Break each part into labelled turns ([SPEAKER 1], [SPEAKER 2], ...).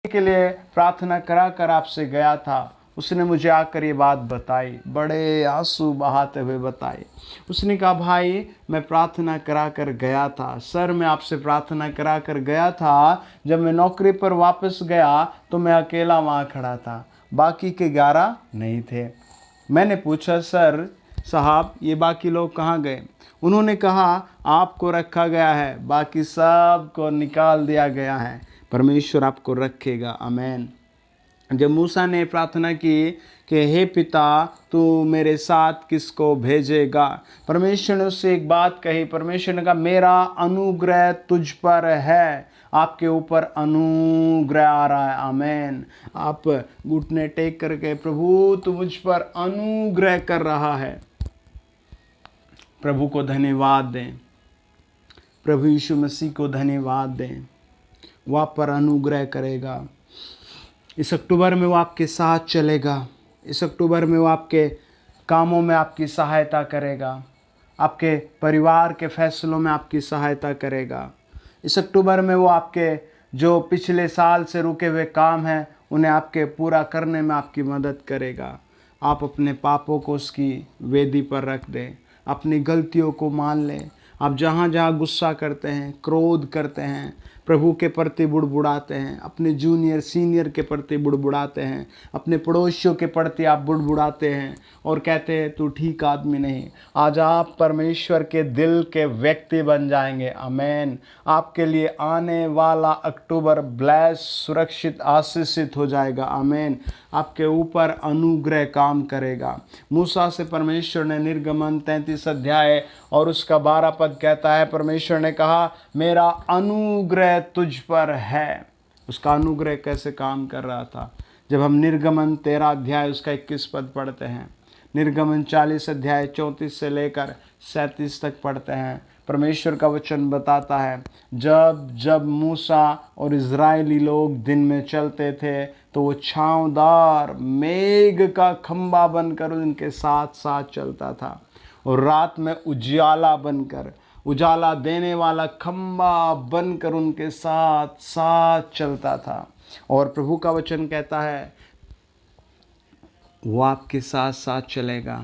[SPEAKER 1] के लिए प्रार्थना करा कर आपसे गया था, उसने मुझे आकर ये बात बताई, बड़े आंसू बहाते हुए बताई। उसने कहा भाई मैं प्रार्थना करा कर गया था सर, मैं आपसे प्रार्थना करा कर गया था। जब मैं नौकरी पर वापस गया तो मैं अकेला वहाँ खड़ा था, बाकी के 11 नहीं थे। मैंने पूछा सर साहब ये बाकी लोग कहाँ गए? उन्होंने कहा आपको रखा गया है, बाकी सब को निकाल दिया गया है। परमेश्वर आपको रखेगा, आमीन। जब मूसा ने प्रार्थना की कि हे पिता तू मेरे साथ किसको भेजेगा, परमेश्वर ने उससे एक बात कही। परमेश्वर ने कहा मेरा अनुग्रह तुझ पर है, आपके ऊपर अनुग्रह आ रहा है, आमीन। आप घुटने टेक करके प्रभु तू मुझ पर अनुग्रह कर रहा है, प्रभु को धन्यवाद दें, प्रभु यीशु मसीह को धन्यवाद दें। वो आप पर अनुग्रह करेगा। इस अक्टूबर में वो आपके साथ चलेगा। इस अक्टूबर में वो आपके कामों में आपकी सहायता करेगा, आपके परिवार के फैसलों में आपकी सहायता करेगा। इस अक्टूबर में वो आपके जो पिछले साल से रुके हुए काम हैं उन्हें आपके पूरा करने में आपकी मदद करेगा। आप अपने पापों को उसकी वेदी पर रख दें, अपनी गलतियों को मान लें। आप जहाँ जहाँ गुस्सा करते हैं, क्रोध करते हैं, प्रभु के प्रति बुड़बुड़ाते हैं, अपने जूनियर सीनियर के प्रति बुड़बुड़ाते हैं, अपने पड़ोसियों के प्रति आप बुड़बुड़ाते हैं और कहते हैं तू ठीक आदमी नहीं, आज आप परमेश्वर के दिल के व्यक्ति बन जाएंगे, आमीन। आपके लिए आने वाला अक्टूबर ब्लेस, सुरक्षित, आशीषित हो जाएगा, आमीन। आपके ऊपर अनुग्रह काम करेगा। मूसा से परमेश्वर ने निर्गमन 33 अध्याय और उसका 12 पद कहता है, परमेश्वर ने कहा मेरा अनुग्रह तुझ पर है। उसका अनुग्रह कैसे काम कर रहा था? जब हम निर्गमन 13 अध्याय उसका 21 पद पढ़ते हैं, निर्गमन 40 अध्याय 34 से लेकर 37 तक पढ़ते हैं, परमेश्वर का वचन बताता है जब जब मूसा और इज़राइली लोग दिन में चलते थे तो वो छांवदार मेघ का खंबा बनकर उनके साथ साथ चलता था, और रात में उजाला बनकर, उजाला देने वाला खंबा बनकर उनके साथ साथ चलता था। और प्रभु का वचन कहता है वो आपके साथ साथ चलेगा।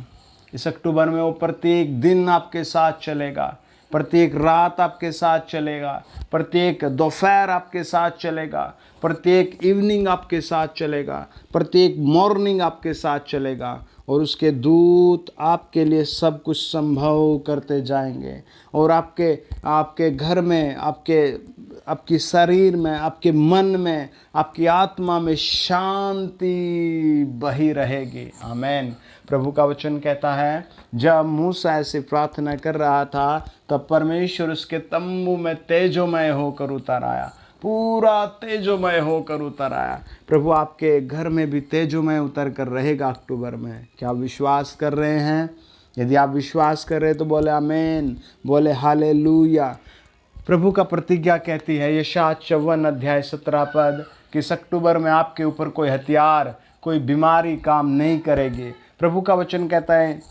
[SPEAKER 1] इस अक्टूबर में वो प्रत्येक दिन आपके साथ चलेगा, प्रत्येक रात आपके साथ चलेगा, प्रत्येक दोपहर आपके साथ चलेगा, प्रत्येक इवनिंग आपके साथ चलेगा, प्रत्येक मॉर्निंग आपके साथ चलेगा। और उसके दूत आपके लिए सब कुछ संभव करते जाएंगे, और आपके आपके घर में, आपकी शरीर में, आपके मन में, आपकी आत्मा में शांति बही रहेगी, आमीन। प्रभु का वचन कहता है जब मूसा ऐसे प्रार्थना कर रहा था तब परमेश्वर उसके तंबू में तेजोमय होकर उतर आया, पूरा तेजोमय होकर उतर आया। प्रभु आपके घर में भी तेजोमय उतर कर रहेगा अक्टूबर में। क्या आप विश्वास कर रहे हैं? यदि आप विश्वास कर रहे हैं तो बोले आमीन, बोले हालेलुया। प्रभु का प्रतिज्ञा कहती है यशायाह 54 अध्याय 17 पद कि इस अक्टूबर में आपके ऊपर कोई हथियार, कोई बीमारी काम नहीं करेगी। प्रभु का वचन कहता है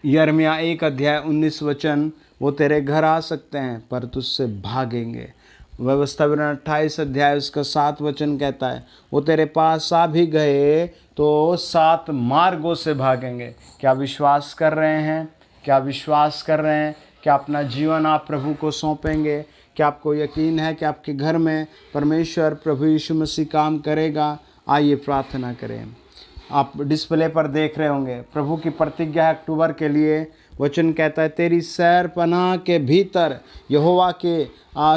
[SPEAKER 1] यिर्मयाह 1 अध्याय 19 वचन, वो तेरे घर आ सकते हैं पर तुझसे भागेंगे। व्यवस्था विवरण 28 अध्याय उसका 7 वचन कहता है वो तेरे पास आ भी गए तो 7 मार्गों से भागेंगे। क्या विश्वास कर रहे हैं? क्या विश्वास कर रहे हैं? क्या अपना जीवन आप प्रभु को सौंपेंगे? क्या आपको यकीन है कि आपके घर में परमेश्वर प्रभु यीशु मसीह काम करेगा? आइए प्रार्थना करें। आप डिस्प्ले पर देख रहे होंगे प्रभु की प्रतिज्ञा है अक्टूबर के लिए। वचन कहता है तेरी सैर पनाह के भीतर यहोवा के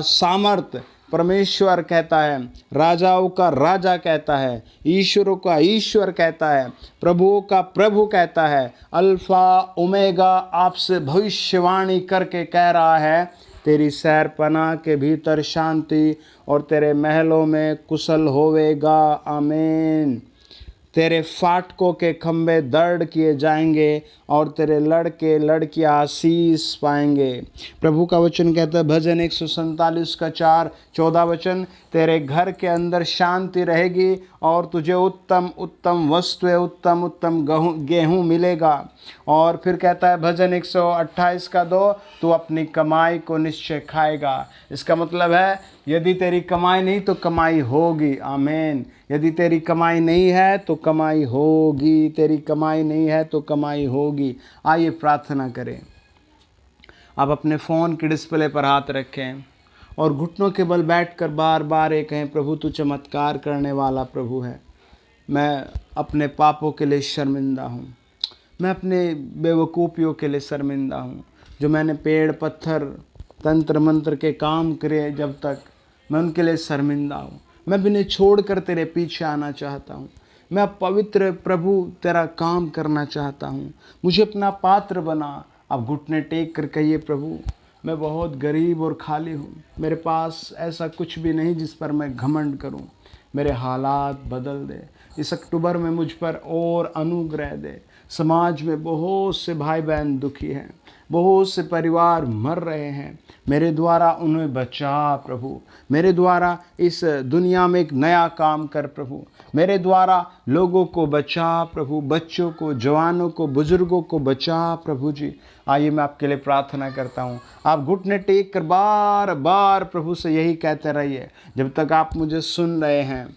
[SPEAKER 1] सामर्थ, परमेश्वर कहता है, राजाओं का राजा कहता है, ईश्वरों का ईश्वर कहता है, प्रभुओं का प्रभु कहता है, अल्फा ओमेगा आपसे भविष्यवाणी करके कह रहा है तेरी सैर पनाह के भीतर शांति और तेरे महलों में कुशल होवेगा, आमीन। तेरे फाटकों के खंभे दृढ़ किए जाएंगे और तेरे लड़के लड़कियां आशीष पाएंगे। प्रभु का वचन कहता है भजन 147 का 4-14 वचन, तेरे घर के अंदर शांति रहेगी और तुझे उत्तम उत्तम वस्तुएं, उत्तम उत्तम गेहूँ मिलेगा। और फिर कहता है भजन 128 का 2, तू अपनी कमाई को निश्चय खाएगा। इसका मतलब है यदि तेरी कमाई नहीं तो कमाई होगी। आमीन। यदि तेरी कमाई नहीं है तो कमाई होगी, तेरी कमाई नहीं है तो कमाई होगी। आइए प्रार्थना करें। आप अपने फ़ोन के डिस्प्ले पर हाथ रखें और घुटनों के बल बैठकर बार बार ये कहें, प्रभु तू चमत्कार करने वाला प्रभु है। मैं अपने पापों के लिए शर्मिंदा हूँ, मैं अपने बेवकूफ़ियों के लिए शर्मिंदा हूँ, जो मैंने पेड़ पत्थर तंत्र मंत्र के काम करे जब तक, मैं उनके लिए शर्मिंदा हूँ। मैं भी नहीं छोड़ कर तेरे पीछे आना चाहता हूँ। मैं पवित्र प्रभु तेरा काम करना चाहता हूँ, मुझे अपना पात्र बना। अब घुटने टेक कर कहिए, प्रभु मैं बहुत गरीब और खाली हूँ, मेरे पास ऐसा कुछ भी नहीं जिस पर मैं घमंड करूँ। मेरे हालात बदल दे। इस अक्टूबर में मुझ पर और अनुग्रह दे। समाज में बहुत से भाई बहन दुखी हैं, बहुत से परिवार मर रहे हैं, मेरे द्वारा उन्हें बचा प्रभु। मेरे द्वारा इस दुनिया में एक नया काम कर प्रभु। मेरे द्वारा लोगों को बचा प्रभु, बच्चों को, जवानों को, बुजुर्गों को बचा प्रभु जी। आइए मैं आपके लिए प्रार्थना करता हूँ। आप घुटने टेक कर बार बार प्रभु से यही कहते रहिए। जब तक आप मुझे सुन रहे हैं,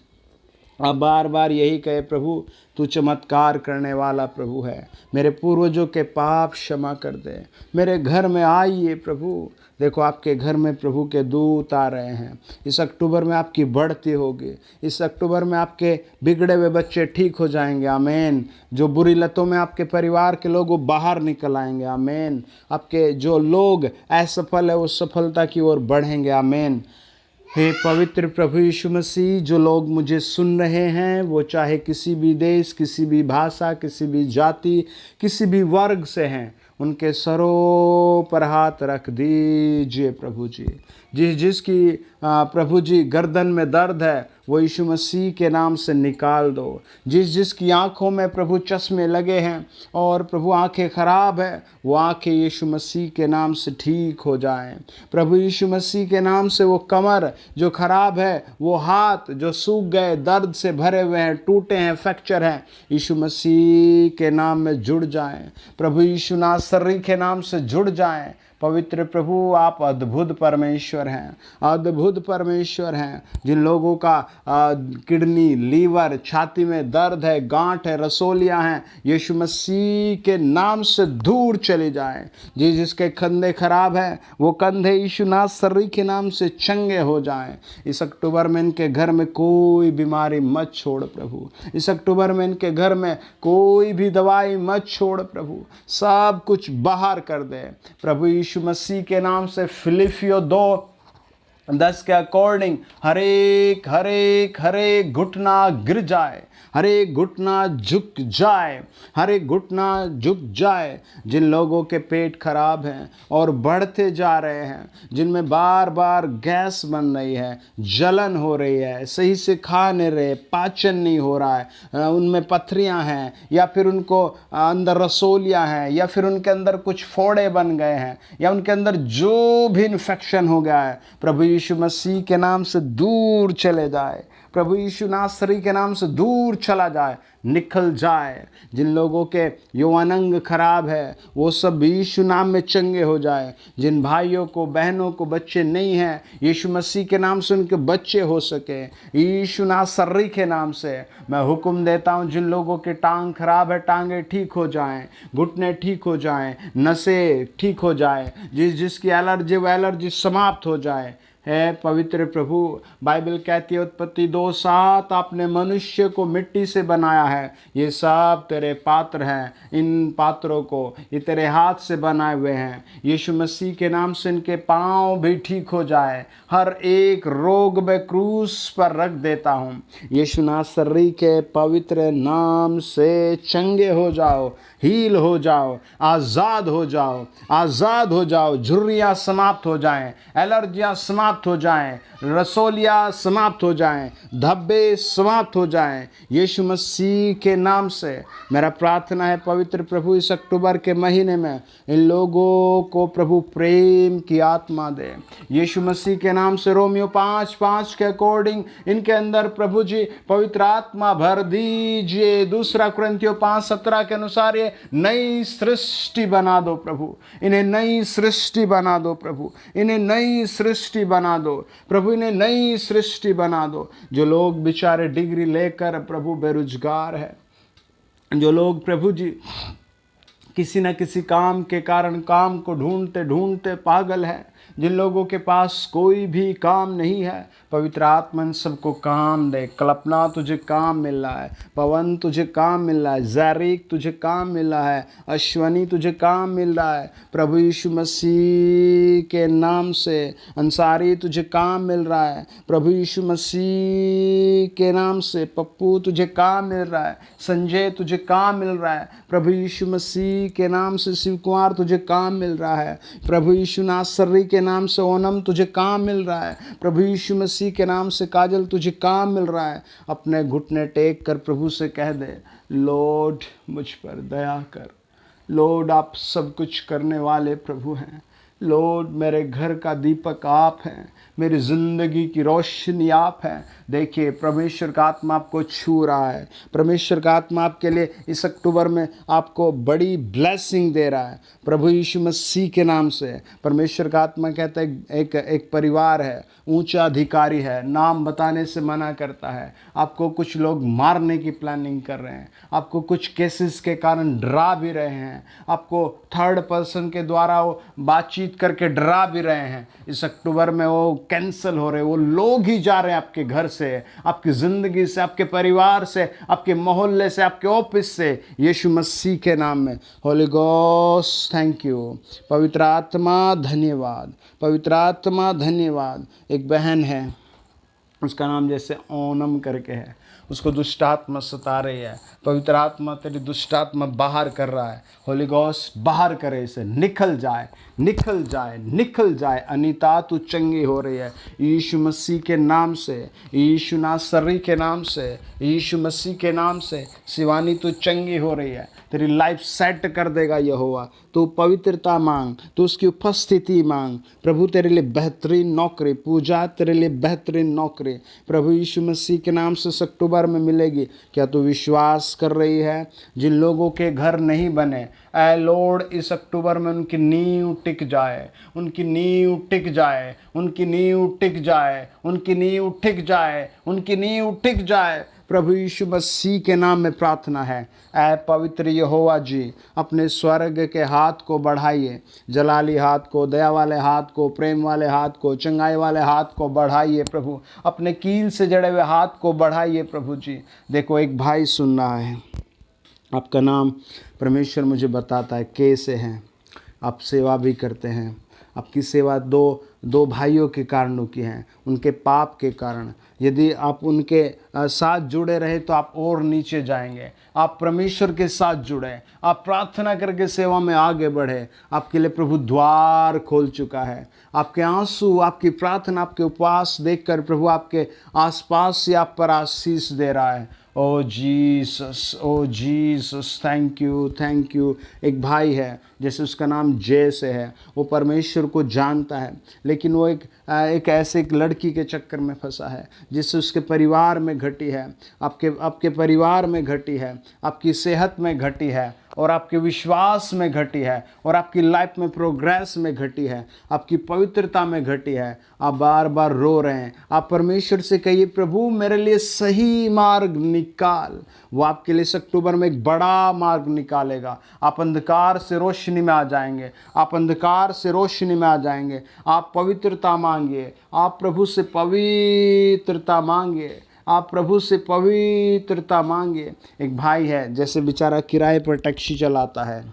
[SPEAKER 1] आप बार बार यही कहे, प्रभु तू चमत्कार करने वाला प्रभु है। मेरे पूर्वजों के पाप क्षमा कर दे। मेरे घर में आइए प्रभु। देखो आपके घर में प्रभु के दूत आ रहे हैं। इस अक्टूबर में आपकी बढ़ती होगी। इस अक्टूबर में आपके बिगड़े हुए बच्चे ठीक हो जाएंगे। आमीन। जो बुरी लतों में आपके परिवार के लोग वो बाहर निकल आएंगे। आमीन। आपके जो लोग असफल है वो सफलता की ओर बढ़ेंगे। आमीन। हे पवित्र प्रभु यीशु मसीह, जो लोग मुझे सुन रहे हैं वो चाहे किसी भी देश, किसी भी भाषा, किसी भी जाति, किसी भी वर्ग से हैं, उनके सरों पर हाथ रख दीजिए प्रभु जी। जिसकी प्रभु जी गर्दन में दर्द है वो यीशु मसीह के नाम से निकाल दो। जिसकी आंखों में प्रभु चश्मे लगे हैं और प्रभु आंखें खराब है, वो आंखें यीशु मसीह के नाम से ठीक हो जाएं। प्रभु यीशु मसीह के नाम से वो कमर जो खराब है, वो हाथ जो सूख गए, दर्द से भरे हुए हैं, टूटे हैं, फ्रैक्चर हैं, यीशु मसीह के नाम में जुड़ जाएं। प्रभु यीशु नासरी के नाम से जुड़ जाएं। पवित्र प्रभु आप अद्भुत परमेश्वर हैं, अद्भुत परमेश्वर हैं। जिन लोगों का किडनी, लीवर, छाती में दर्द है, गांठ है, रसोलियां हैं, यीशु मसीह के नाम से दूर चले जाएं। जिसके कंधे खराब हैं वो कंधे यीशु नासरी के नाम से चंगे हो जाएं। इस अक्टूबर में इनके घर में कोई बीमारी मत छोड़ प्रभु। इस अक्टूबर में इनके घर में कोई भी दवाई मत छोड़ प्रभु। सब कुछ बाहर कर दे प्रभु यीशु मसीह के नाम से। फिलिपियों 2:10 के अकॉर्डिंग हर एक घुटना गिर जाए, हर एक घुटना झुक जाए, हर एक घुटना झुक जाए। जिन लोगों के पेट खराब हैं और बढ़ते जा रहे हैं, जिनमें बार बार गैस बन रही है, जलन हो रही है, सही से खा नहीं रहे, पाचन नहीं हो रहा है, उनमें पथरियां हैं, या फिर उनको अंदर रसोलियां हैं, या फिर उनके अंदर कुछ फोड़े बन गए हैं, या उनके अंदर जो भी इन्फेक्शन हो गया है, प्रभु यीशु मसीह के नाम से दूर चले जाए। प्रभु यीशु नासरी के नाम से दूर चला जाए, निकल जाए। जिन लोगों के यौनांग खराब है वो सब यीशु नाम में चंगे हो जाए। जिन भाइयों को, बहनों को बच्चे नहीं हैं, यीशु मसीह के नाम से उनके बच्चे हो सके। यीशु नासरी के नाम से मैं हुक्म देता हूँ, जिन लोगों के टांग खराब है टांगे ठीक हो जाएं, घुटने ठीक हो जाएं, नसें ठीक हो जाएं, जिसकी एलर्जी वो एलर्जी समाप्त हो जाए। है पवित्र प्रभु, बाइबल कहती है उत्पत्ति 2:7, आपने मनुष्य को मिट्टी से बनाया है, ये सब तेरे पात्र हैं, इन पात्रों को ये तेरे हाथ से बनाए हुए हैं। यीशु मसीह के नाम से इनके पाँव भी ठीक हो जाए। हर एक रोग मैं क्रूस पर रख देता हूँ। यीशु नासरी के पवित्र नाम से चंगे हो जाओ, हील हो जाओ, आज़ाद हो जाओ, आज़ाद हो जाओ। झुर्रियाँ समाप्त हो जाएं, एलर्जियाँ समाप्त हो जाएं, रसोलियाँ समाप्त हो जाएं, धब्बे समाप्त हो जाएं। यीशु मसीह के नाम से मेरा प्रार्थना है पवित्र प्रभु, इस अक्टूबर के महीने में इन लोगों को प्रभु प्रेम की आत्मा दे। यीशु मसीह के नाम से रोमियो 5:5 के अकॉर्डिंग इनके अंदर प्रभु जी पवित्र आत्मा भर दीजिए। 2 कुरिन्थियों 5:17 के अनुसार ये नई सृष्टि बना दो प्रभु, इन्हें नई सृष्टि बना दो प्रभु, इन्हें नई सृष्टि बना बना दो प्रभु, इन्हें नई सृष्टि बना दो। जो लोग बेचारे डिग्री लेकर प्रभु बेरोजगार है, जो लोग प्रभु जी किसी न किसी काम के कारण काम को ढूंढते ढूंढते पागल है, जिन लोगों के पास कोई भी काम नहीं है, पवित्र आत्मा इन सबको काम दे। कल्पना तुझे काम मिल रहा है, पवन तुझे काम मिल रहा है, ज़ारिक तुझे काम मिल रहा है, अश्वनी तुझे काम मिल रहा है प्रभु यीशु मसीह के नाम से। अंसारी तुझे काम मिल रहा है प्रभु यीशु मसीह के नाम से। पप्पू तुझे काम मिल रहा है, संजय तुझे काम मिल रहा है प्रभु यीशु मसीह के नाम से। शिव कुमार तुझे काम मिल रहा है प्रभु यीशु नासरी के नाम से। ओनम तुझे काम मिल रहा है प्रभु यीशु मसीह के नाम से। काजल तुझे काम मिल रहा है। अपने घुटने टेक कर प्रभु से कह दे, लॉर्ड मुझ पर दया कर। लॉर्ड आप सब कुछ करने वाले प्रभु हैं। लॉर्ड मेरे घर का दीपक आप हैं, मेरी ज़िंदगी की रोशनी आप हैं। देखिए परमेश्वर का आत्मा आपको छू रहा है। परमेश्वर का आत्मा आपके लिए इस अक्टूबर में आपको बड़ी ब्लेसिंग दे रहा है प्रभु यीशु मसीह के नाम से। परमेश्वर का आत्मा कहता है एक परिवार है, ऊंचा अधिकारी है, नाम बताने से मना करता है। आपको कुछ लोग मारने की प्लानिंग कर रहे हैं, आपको कुछ केसेस के कारण डरा भी रहे हैं, आपको थर्ड पर्सन के द्वारा वो बातचीत करके डरा भी रहे हैं। इस अक्टूबर में वो कैंसिल हो रहे, वो लोग ही जा रहे हैं आपके घर से, आपकी ज़िंदगी से, आपके परिवार से, आपके मोहल्ले से, आपके ऑफिस से, यीशु मसीह के नाम में। Holi ghost thank you. पवित्र आत्मा धन्यवाद, पवित्र आत्मा धन्यवाद। एक बहन है, उसका नाम जैसे ओनम करके है, उसको दुष्ट आत्मा सता रही है। पवित्र आत्मा तेरी दुष्ट आत्मा बाहर कर रहा है। होली गॉस्ट बाहर करे इसे, निकल जाए, निकल जाए, निकल जाए। अनीता तू चंगी हो रही है यीशु मसीह के नाम से, यीशु नासरी के नाम से, यीशु मसीह के नाम से। शिवानी तू चंगी हो रही है, तेरी लाइफ सेट कर देगा यहोवा। तू पवित्रता मांग, तू उसकी उपस्थिति मांग। प्रभु तेरे लिए बेहतरीन नौकरी, पूजा तेरे लिए बेहतरीन नौकरी प्रभु यीशु मसीह के नाम से इस अक्टूबर में मिलेगी। क्या तू विश्वास कर रही है? जिन लोगों के घर नहीं बने, ऐ लॉर्ड इस अक्टूबर में उनकी नींव टिक जाए, उनकी नींव टिक जाए, उनकी नींव टिक जाए, उनकी नींव टिक जाए, उनकी नींव टिक जाए। प्रभु यीशु मसीह के नाम में प्रार्थना है। ऐ पवित्र यहोवा जी, अपने स्वर्ग के हाथ को बढ़ाइए, जलाली हाथ को, दया वाले हाथ को, प्रेम वाले हाथ को, चंगाई वाले हाथ को बढ़ाइए प्रभु। अपने कील से जड़े हुए हाथ को बढ़ाइए प्रभु जी। देखो एक भाई सुन रहा है, आपका नाम परमेश्वर मुझे बताता है के से हैं, आप सेवा भी करते हैं। आपकी सेवा दो भाइयों के कारणों की हैं, उनके पाप के कारण। यदि आप उनके साथ जुड़े रहे तो आप और नीचे जाएंगे। आप परमेश्वर के साथ जुड़े, आप प्रार्थना करके सेवा में आगे बढ़े। आपके लिए प्रभु द्वार खोल चुका है। आपके आंसू, आपकी प्रार्थना, आपके उपवास देखकर प्रभु आपके आसपास से आप पर आशीष दे रहा है। Oh Jesus, oh Jesus, thank you, thank you. एक भाई है, जैसे उसका नाम जय से है, वो परमेश्वर को जानता है, लेकिन वो एक ऐसे एक लड़की के चक्कर में फंसा है जिससे उसके परिवार में घटी है, आपके परिवार में घटी है, आपकी सेहत में घटी है, और आपके विश्वास में घटी है, और आपकी लाइफ में प्रोग्रेस में घटी है, आपकी पवित्रता में घटी है। आप बार बार रो रहे हैं। आप परमेश्वर से कहिए, प्रभु मेरे लिए सही मार्ग निकाल। वो आपके लिए इस अक्टूबर में एक बड़ा मार्ग निकालेगा। आप अंधकार से रोशनी में आ जाएंगे, आप अंधकार से रोशनी में आ जाएंगे। आप पवित्रता मांगिए, आप प्रभु से पवित्रता मांगिए, आप प्रभु से पवित्रता मांगिए। एक भाई है, जैसे बेचारा किराए पर टैक्सी चलाता है,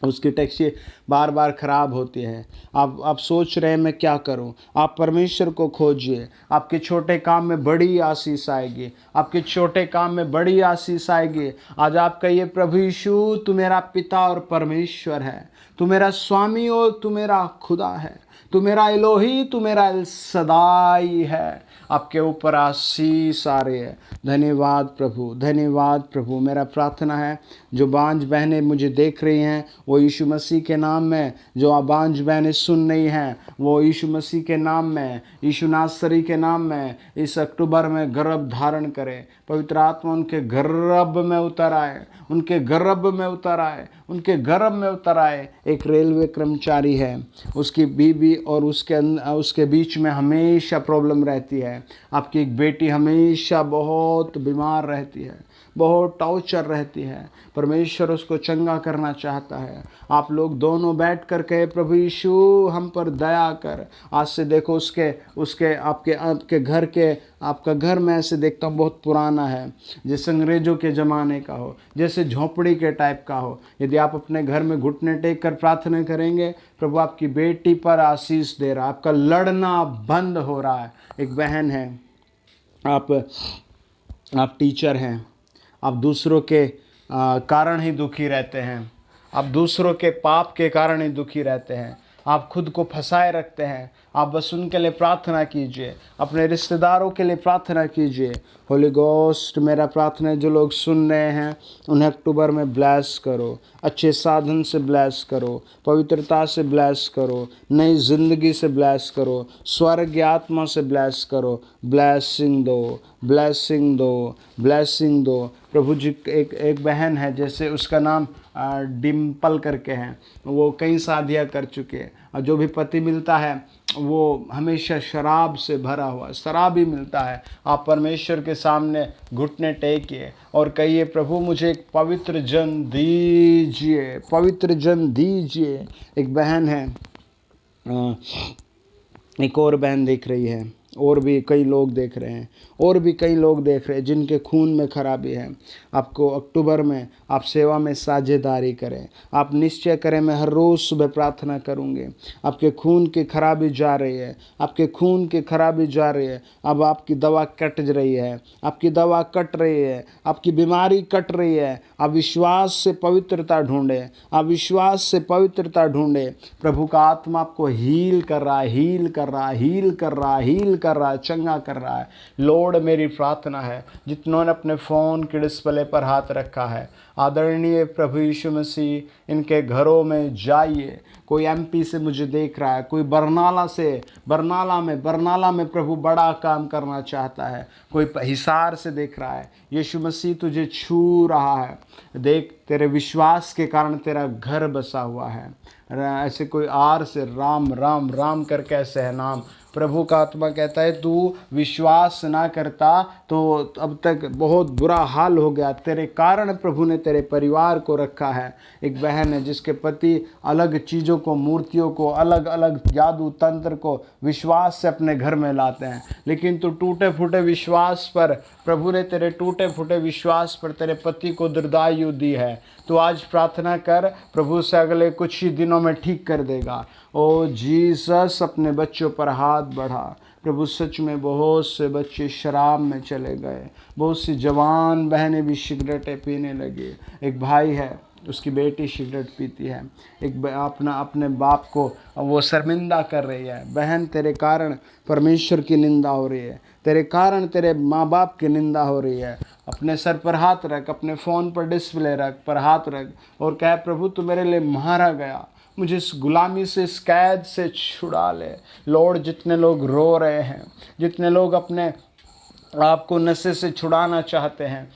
[SPEAKER 1] उसकी टैक्सी बार बार ख़राब होती है। आप सोच रहे हैं मैं क्या करूं? आप परमेश्वर को खोजिए, आपके छोटे काम में बड़ी आशीष आएगी, आपके छोटे काम में बड़ी आशीष आएगी। आज आप कहिए, प्रभु यीशु तू मेरा पिता और परमेश्वर है, तू मेरा स्वामी और तू मेरा खुदा है, तू मेरा इलोही, तू मेरा एल सदाई है। आपके ऊपर आशीष आ रही है। धन्यवाद प्रभु, धन्यवाद प्रभु। मेरा प्रार्थना है जो बांझ बहनें मुझे देख रही हैं वो यीशु मसीह के नाम में, जो बांझ बहनें सुन रही हैं वो यीशु मसीह के नाम में, यीशु नासरी के नाम में इस अक्टूबर में गर्भ धारण करें। पवित्र आत्मा उनके गर्भ में उतर आए, उनके गर्भ में उतर आए, उनके गर्भ में उतर आए। एक रेलवे कर्मचारी है, उसकी बीवी और उसके बीच में हमेशा प्रॉब्लम रहती है। आपकी एक बेटी हमेशा बहुत बीमार रहती है, बहुत टॉर्चर रहती है। परमेश्वर उसको चंगा करना चाहता है। आप लोग दोनों बैठ कर कहे, प्रभु यीशु हम पर दया कर। आज से देखो उसके आपके घर के, आपका घर मैं ऐसे देखता हूँ बहुत पुराना है, जैसे अंग्रेज़ों के ज़माने का हो, जैसे झोंपड़ी के टाइप का हो। यदि आप अपने घर में घुटने टेक कर प्रार्थना करेंगे, प्रभु आपकी बेटी पर आशीष दे रहा है, आपका लड़ना बंद हो रहा है। एक बहन है, आप टीचर हैं, आप दूसरों के कारण ही दुखी रहते हैं, आप दूसरों के पाप के कारण ही दुखी रहते हैं, आप खुद को फंसाए रखते हैं। आप बस उनके लिए प्रार्थना कीजिए, अपने रिश्तेदारों के लिए प्रार्थना कीजिए। होली गोस्ट मेरा प्रार्थना है जो लोग सुन रहे हैं उन्हें अक्टूबर में ब्लेस करो, अच्छे साधन से ब्लेस करो, पवित्रता से ब्लेस करो, नई ज़िंदगी से ब्लेस करो, स्वर्ग आत्मा से ब्लेस करो। ब्लेसिंग दो, ब्लेसिंग दो, ब्लेसिंग दो। प्रभु जी एक बहन है, जैसे उसका नाम डिम्पल करके हैं, वो कई शादियाँ कर चुके हैं और जो भी पति मिलता है वो हमेशा शराब से भरा हुआ, शराब ही मिलता है। आप परमेश्वर के सामने घुटने टेकिए और कहिए, प्रभु मुझे एक पवित्र जन दीजिए, पवित्र जन दीजिए। एक बहन है, एक और बहन देख रही है, और भी कई लोग देख रहे हैं, और भी कई लोग देख रहे हैं जिनके खून में खराबी है। आपको अक्टूबर में आप सेवा में साझेदारी करें। आप निश्चय करें, मैं हर रोज़ सुबह प्रार्थना करूँगी। आपके खून की खराबी जा रही है, आपके खून की खराबी जा रही है। अब आपकी दवा कट रही है, आपकी दवा कट रही है, आपकी बीमारी कट रही है। आप विश्वास से पवित्रता ढूंढें, आप विश्वास से पवित्रता ढूंढें। प्रभु का आत्मा आपको हील कर रहा है, हील कर रहा है, हील कर रहा है, हील कर रहा है, चंगा कर रहा है। लॉर्ड मेरी प्रार्थना है जितनों ने अपने फ़ोन के डिस्प्ले पर हाथ रखा है, आदरणीय प्रभु यीशु मसीह इनके घरों में जाइए। कोई एमपी से मुझे देख रहा है, कोई बरनाला में प्रभु बड़ा काम करना चाहता है, कोई हिसार से देख रहा है। यीशु मसीह तुझे छू रहा है। देख, तेरे विश्वास के कारण तेरा घर बसा हुआ है। ऐसे कोई आर से राम राम राम करके ऐसे है नाम। प्रभु का आत्मा कहता है तू विश्वास ना करता तो अब तक बहुत बुरा हाल हो गया। तेरे कारण प्रभु ने तेरे परिवार को रखा है। एक बहन है जिसके पति अलग चीज़ों को, मूर्तियों को, अलग अलग जादू तंत्र को विश्वास से अपने घर में लाते हैं, लेकिन तू टूटे फूटे विश्वास पर, प्रभु ने तेरे टूटे फूटे विश्वास पर तेरे पति को दीर्घायु दी है। तो आज प्रार्थना कर, प्रभु से अगले कुछ ही दिनों में ठीक कर देगा। ओ जीसस, अपने बच्चों पर हाथ बढ़ा। प्रभु सच में बहुत से बच्चे शराब में चले गए, बहुत सी जवान बहनें भी सिगरेटें पीने लगी। एक भाई है, उसकी बेटी सिगरेट पीती है, अपने बाप को वो शर्मिंदा कर रही है। बहन, तेरे कारण परमेश्वर की निंदा हो रही है, तेरे कारण तेरे माँ बाप की निंदा हो रही है। अपने सर पर हाथ रख, अपने फ़ोन पर डिस्प्ले पर हाथ रख और कह, प्रभु तू मेरे लिए मारा गया, मुझे इस गुलामी से, इस कैद से छुड़ा ले। लॉर्ड, जितने लोग रो रहे हैं, जितने लोग अपने आप को नशे से छुड़ाना चाहते हैं,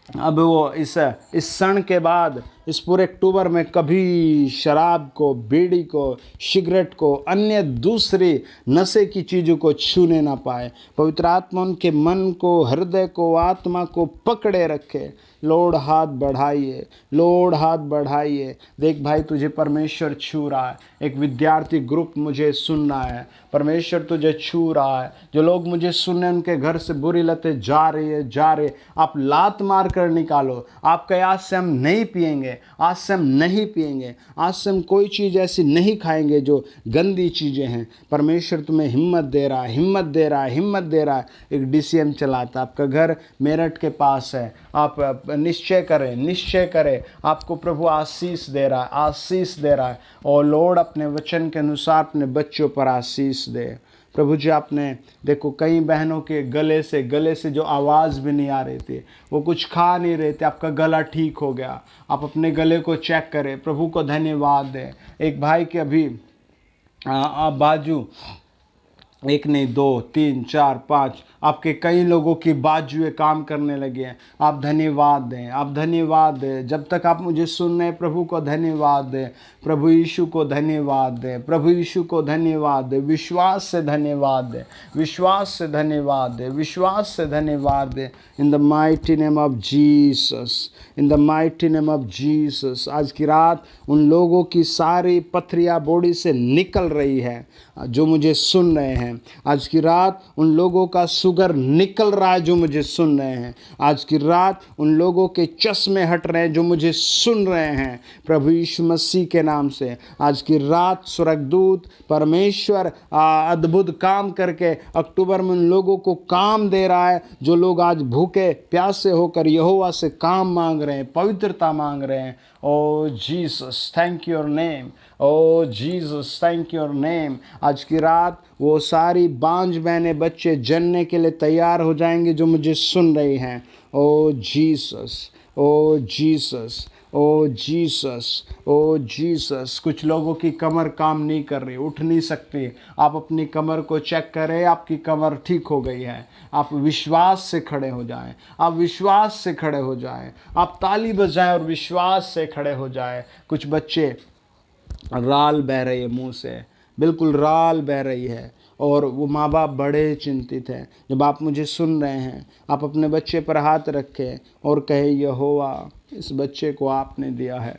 [SPEAKER 1] अब वो इस क्षण के बाद, इस पूरे अक्टूबर में कभी शराब को, बीड़ी को, सिगरेट को, अन्य दूसरी नशे की चीज़ों को छूने ना पाए। पवित्र आत्मा उनके मन को, हृदय को, आत्मा को पकड़े रखे। लॉर्ड हाथ बढ़ाइए, लॉर्ड हाथ बढ़ाइए। देख भाई, तुझे परमेश्वर छू रहा है। एक विद्यार्थी ग्रुप मुझे सुन रहा है, परमेश्वर तुझे छू रहा है। जो लोग मुझे सुनने, उनके घर से बुरी लतें जा रही है। आप लात मार कर निकालो। आप कहे, आज से हम नहीं पिएंगे, आज से हम नहीं पिएंगे, आज से हम कोई चीज़ ऐसी नहीं खाएंगे जो गंदी चीज़ें हैं। परमेश्वर तुम्हें हिम्मत दे रहा है, हिम्मत दे रहा है, हिम्मत दे रहा है। एक DCM चलाता, आपका घर मेरठ के पास है। आप निश्चय करें, निश्चय करें, आपको प्रभु आशीष दे रहा है, आशीष दे रहा है। और लॉर्ड अपने वचन के अनुसार अपने बच्चों पर आशीष दे। प्रभु जी आपने देखो कई बहनों के गले से जो आवाज़ भी नहीं आ रही थी, वो कुछ खा नहीं रहे थे, आपका गला ठीक हो गया। आप अपने गले को चेक करें, प्रभु को धन्यवाद दें। एक भाई के अभी बाजू, एक नहीं, 2, 3, 4, 5, आपके कई लोगों की बाजुएं काम करने लगे हैं। आप धन्यवाद दें, आप धन्यवाद दें। जब तक आप मुझे सुन रहे हैं, प्रभु को धन्यवाद दें, प्रभु यीशु को धन्यवाद दें, प्रभु यीशु को धन्यवाद दें। विश्वास से धन्यवाद दें, विश्वास से धन्यवाद दें, विश्वास से धन्यवाद दें। In the mighty name of Jesus, in the mighty name of Jesus. आज की रात उन लोगों की सारी पथरियाँ बॉडी से निकल रही है जो मुझे सुन रहे हैं। आज की रात उन लोगों का शुगर निकल रहा है जो मुझे सुन रहे हैं। आज की रात उन लोगों के चश्मे हट रहे हैं जो मुझे सुन रहे हैं, प्रभु यीशु मसीह के नाम से। आज की रात स्वर्गदूत परमेश्वर अद्भुत काम करके अक्टूबर में उन लोगों को काम दे रहा है जो लोग आज भूखे प्यासे होकर यहोवा से काम मांग रहे हैं, पवित्रता मांग रहे हैं। Oh Jesus, thank your name. Oh Jesus, thank your name. आज की रात वो सारी बांझ बहने बच्चे जनने के लिए तैयार हो जाएंगे जो मुझे सुन रही हैं। Oh Jesus, oh Jesus, oh Jesus, oh Jesus. कुछ लोगों की कमर काम नहीं कर रही, उठ नहीं सकती। आप अपनी कमर को चेक करें, आपकी कमर ठीक हो गई है। आप विश्वास से खड़े हो जाएं, आप विश्वास से खड़े हो जाएं, आप ताली बजाएं और विश्वास से खड़े हो जाएं। कुछ बच्चे राल बह रही है मुंह से, बिल्कुल राल बह रही है, और वो माँ बाप बड़े चिंतित हैं। जब आप मुझे सुन रहे हैं, आप अपने बच्चे पर हाथ रखें और कहे, यहोवा इस बच्चे को आपने दिया है,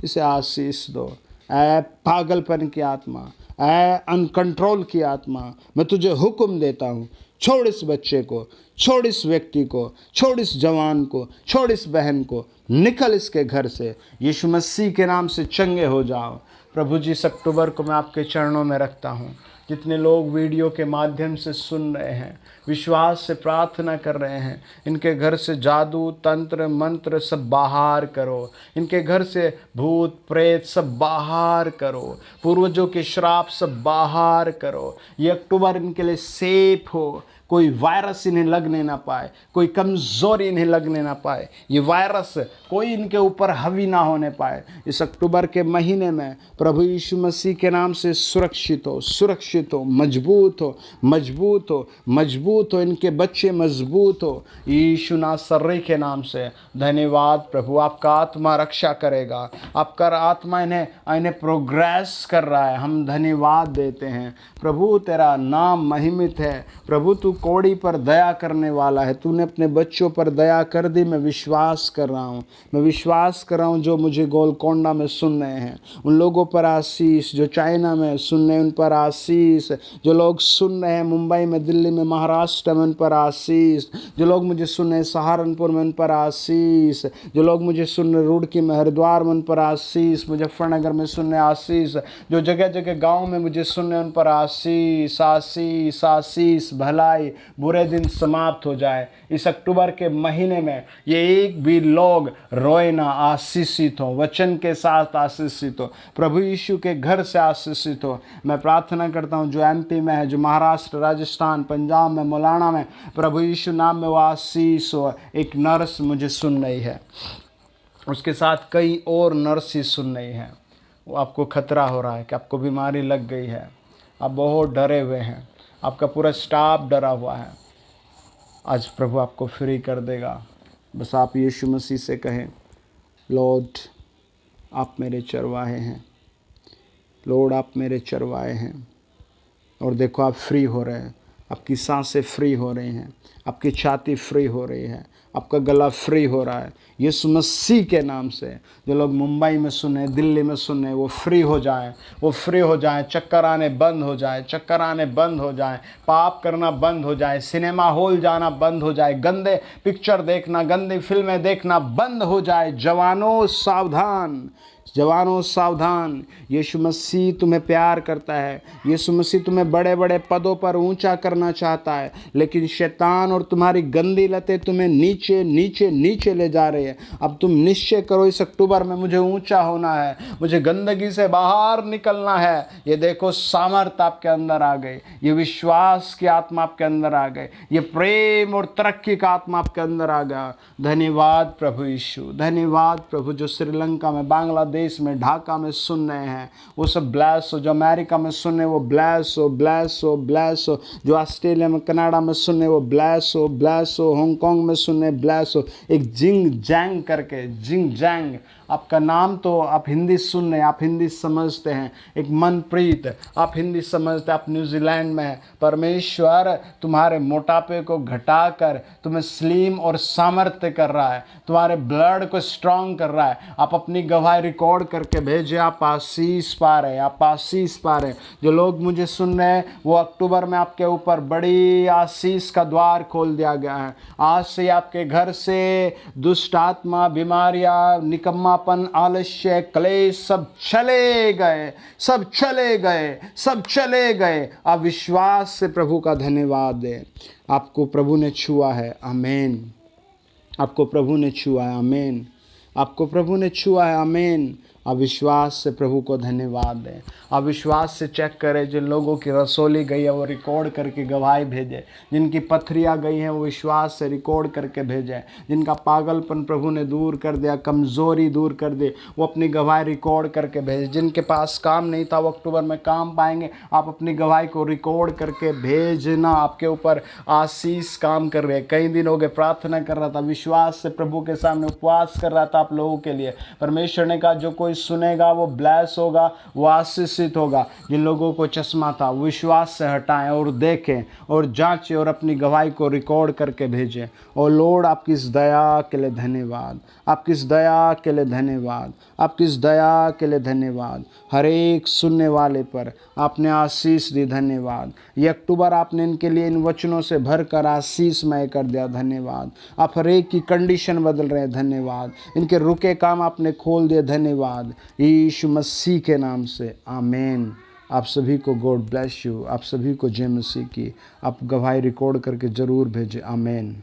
[SPEAKER 1] इसे आशीष दो। ऐ पागलपन की आत्मा, ऐ अनकंट्रोल की आत्मा, मैं तुझे हुक्म देता हूँ, छोड़ इस बच्चे को, छोड़ इस व्यक्ति को, छोड़ इस जवान को, छोड़ इस बहन को, निकल इसके घर से। यीशु मसीह के नाम से चंगे हो जाओ। प्रभु जी, इस अक्टूबर को मैं आपके चरणों में रखता हूँ। जितने लोग वीडियो के माध्यम से सुन रहे हैं, विश्वास से प्रार्थना कर रहे हैं, इनके घर से जादू तंत्र मंत्र सब बाहर करो। इनके घर से भूत प्रेत सब बाहर करो। पूर्वजों के श्राप सब बाहर करो। ये अक्टूबर इनके लिए सेफ हो। कोई वायरस इन्हें लगने ना पाए, कोई कमज़ोरी इन्हें लगने ना पाए, ये वायरस कोई इनके ऊपर हावी ना होने पाए। इस अक्टूबर के महीने में प्रभु यीशु मसीह के नाम से सुरक्षित हो, सुरक्षित हो, मजबूत हो, मजबूत हो, मजबूत हो। इनके बच्चे मजबूत हो यीशु नासरी के नाम से। धन्यवाद प्रभु, आपका आत्मा रक्षा करेगा, आपका आत्मा इन्हें प्रोग्रेस कर रहा है। हम धन्यवाद देते हैं प्रभु, तेरा नाम महिमित है। प्रभु तू कोड़ी पर दया करने वाला है, तूने अपने बच्चों पर दया कर दी। मैं विश्वास कर रहा हूँ, मैं विश्वास कर रहा हूँ जो मुझे गोलकोंडा में सुन रहे हैं उन लोगों पर आशीष, जो चाइना में सुन रहे हैं उन पर आशीष, जो लोग सुन रहे हैं मुंबई में, दिल्ली में, महाराष्ट्र में, उन पर आशीष, जो लोग मुझे सुन रहे हैं सहारनपुर में, उन पर आशीष, जो लोग मुझे सुन रहे रुड़की में, हरिद्वार में, उन पर आशीष, मुजफ्फरनगर में सुन रहे आशीष, जो जगह जगह गाँव में मुझे सुन रहे हैं उन पर आशीष, आशीष, आशीष। भलाई, बुरे दिन समाप्त हो जाए। इस अक्टूबर के महीने में ये एक भी लोग रोए ना, आशीषित हो, वचन के साथ आशीषित हो, प्रभु यीशु के घर से आशीषित हो। मैं प्रार्थना करता हूँ जो एमपी में है, जो महाराष्ट्र, राजस्थान, पंजाब में, मोलाना में, प्रभु यीशु नाम में वो आशीष हो। एक नर्स मुझे सुन रही है, उसके साथ कई और नर्स ही सुन रही हैं। वो आपको खतरा हो रहा है कि आपको बीमारी लग गई है, आप बहुत डरे हुए हैं, आपका पूरा स्टाफ डरा हुआ है। आज प्रभु आपको फ्री कर देगा। बस आप यीशु मसीह से कहें, लॉर्ड आप मेरे चरवाहे हैं, लॉर्ड आप मेरे चरवाहे हैं। और देखो आप फ्री हो रहे हैं, आपकी सांसें फ्री हो रही हैं, आपकी छाती फ्री हो रही है, आपका गला फ्री हो रहा है। यीशु मसीह के नाम से जो लोग मुंबई में सुने, दिल्ली में सुने, वो फ्री हो जाएं, वो फ्री हो जाएं। चक्कर आने बंद हो जाए, चक्कर आने बंद हो जाएं, पाप करना बंद हो जाए, सिनेमा हॉल जाना बंद हो जाए, गंदे पिक्चर देखना, गंदी फिल्में देखना बंद हो जाए। जवानों सावधान, जवानों सावधान। यीशु मसीह तुम्हें प्यार करता है, यीशु मसीह तुम्हें बड़े बड़े पदों पर ऊंचा करना चाहता है, लेकिन शैतान और तुम्हारी गंदी लतें तुम्हें नीचे नीचे नीचे ले जा रही है। अब तुम निश्चय करो इस अक्टूबर में मुझे ऊंचा होना है, मुझे गंदगी से बाहर निकलना है। ये देखो सामर्थ आपके अंदर आ गई, ये विश्वास की आत्मा आपके अंदर आ गई, ये प्रेम और तरक्की का आत्मा आपके अंदर आ गया। धन्यवाद प्रभु यीशु, धन्यवाद प्रभु। जो श्रीलंका में, बांग्लादेश में, ढाका में सुन रहे हैं वो सब ब्लेस हो। जो अमेरिका में सुन रहे वो ब्लेस हो, ब्लेस हो, ब्लेस हो। जो ऑस्ट्रेलिया में, कनाडा में सुन रहे वो ब्लेस हो, ब्लेस हो। हांगकांग में सुन रहे ब्लेस हो। एक जिंग जैंग करके, जिंग जैंग आपका नाम, तो आप हिंदी सुन रहे हैं, आप हिंदी समझते हैं। एक मनप्रीत, आप हिंदी समझते हैं, आप न्यूजीलैंड में हैं। परमेश्वर तुम्हारे मोटापे को घटाकर तुम्हें स्लिम और सामर्थ्य कर रहा है, तुम्हारे ब्लड को स्ट्रांग कर रहा है। आप अपनी गवाही रिकॉर्ड करके भेजे, आप आशीष पा रहे हैं, आप आशीष पा रहे हैं। जो लोग मुझे सुन रहे हैं वो अक्टूबर में आपके ऊपर बड़ी आशीष का द्वार खोल दिया गया है। आज से आपके घर से दुष्ट आत्मा, बीमारियां, निकम्मा, आलस्य, क्लेश सब चले गए, सब चले गए, सब चले गए। आप विश्वास से प्रभु का धन्यवाद दें। आपको प्रभु ने छुआ है, आमीन। आपको प्रभु ने छुआ है, आमीन। आपको प्रभु ने छुआ है, आमीन। आप विश्वास से प्रभु को धन्यवाद दें। आप विश्वास से चेक करें। जिन लोगों की रसोली गई है वो रिकॉर्ड करके गवाही भेजें। जिनकी पथरियाँ गई हैं वो विश्वास से रिकॉर्ड करके भेजें। जिनका पागलपन प्रभु ने दूर कर दिया, कमज़ोरी दूर कर दे, वो अपनी गवाही रिकॉर्ड करके भेजें। जिनके पास काम नहीं था वो अक्टूबर में काम पाएंगे। आप अपनी गवाही को रिकॉर्ड करके भेजना। आपके ऊपर आशीष काम कर रहे हैं। कई दिन हो गए प्रार्थना कर रहा था, विश्वास से प्रभु के सामने उपवास कर रहा था आप लोगों के लिए। परमेश्वर ने कहा जो कोई सुनेगा वो ब्लेस होगा, वो आशीषित होगा। जिन लोगों को चश्मा था विश्वास से हटाएं और देखें और जांचें और अपनी गवाही को रिकॉर्ड करके भेजें। और लॉर्ड आपकी इस दया के लिए धन्यवाद, आपकी इस दया के लिए धन्यवाद, आपकी इस दया के लिए धन्यवाद। हर एक सुनने वाले पर आपने आशीष दी, धन्यवाद। ये अक्टूबर आपने इनके लिए इन वचनों से भरकर आशीषमय कर दिया, धन्यवाद। आप हर एक की कंडीशन बदल रहे हैं, धन्यवाद। इनके रुके काम आपने खोल दिए, धन्यवाद। यीशु मसीह के नाम से आमीन। आप सभी को गॉड ब्लेस यू। आप सभी को जय मसीह की। आप गवाही रिकॉर्ड करके ज़रूर भेजें, आमीन।